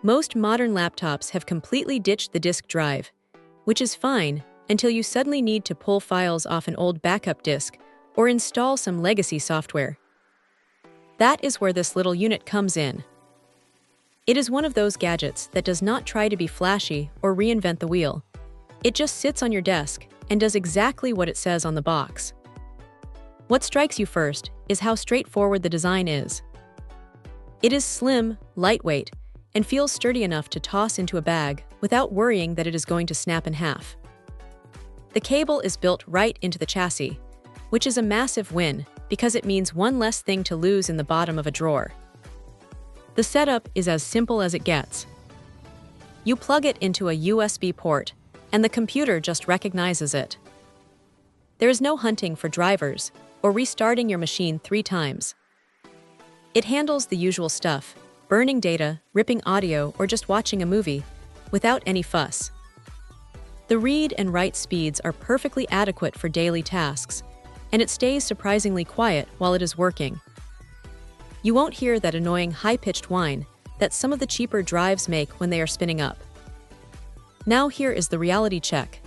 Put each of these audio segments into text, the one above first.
Most modern laptops have completely ditched the disk drive, which is fine until you suddenly need to pull files off an old backup disk or install some legacy software. That is where this little unit comes in. It is one of those gadgets that does not try to be flashy or reinvent the wheel. It just sits on your desk and does exactly what it says on the box. What strikes you first is how straightforward the design is. It is slim, lightweight, and feels sturdy enough to toss into a bag without worrying that it is going to snap in half. The cable is built right into the chassis, which is a massive win because it means one less thing to lose in the bottom of a drawer. The setup is as simple as it gets. You plug it into a USB port, and the computer just recognizes it. There is no hunting for drivers or restarting your machine 3 times. It handles the usual stuff, burning data, ripping audio, or just watching a movie, without any fuss. The read and write speeds are perfectly adequate for daily tasks, and it stays surprisingly quiet while it is working. You won't hear that annoying high-pitched whine that some of the cheaper drives make when they are spinning up. Now here is the reality check.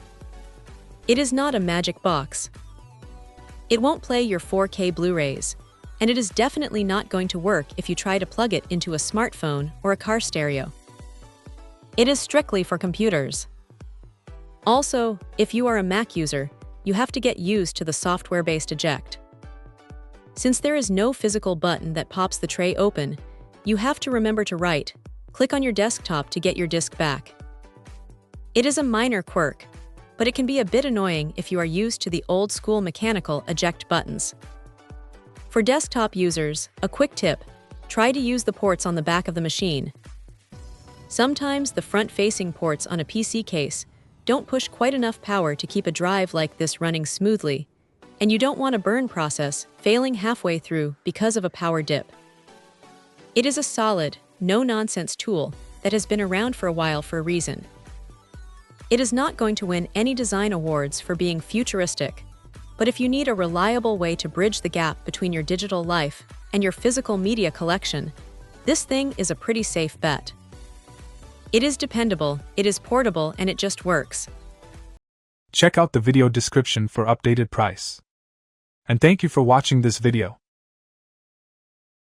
It is not a magic box. It won't play your 4K Blu-rays, and it is definitely not going to work if you try to plug it into a smartphone or a car stereo. It is strictly for computers. Also, if you are a Mac user, you have to get used to the software-based eject. Since there is no physical button that pops the tray open, you have to remember to click on your desktop to get your disk back. It is a minor quirk, but it can be a bit annoying if you are used to the old-school mechanical eject buttons. For desktop users, a quick tip: try to use the ports on the back of the machine. Sometimes the front-facing ports on a PC case don't push quite enough power to keep a drive like this running smoothly, and you don't want a burn process failing halfway through because of a power dip. It is a solid, no-nonsense tool that has been around for a while for a reason. It is not going to win any design awards for being futuristic, but if you need a reliable way to bridge the gap between your digital life and your physical media collection, this thing is a pretty safe bet. It is dependable, it is portable, and it just works. Check out the video description for updated price. And thank you for watching this video.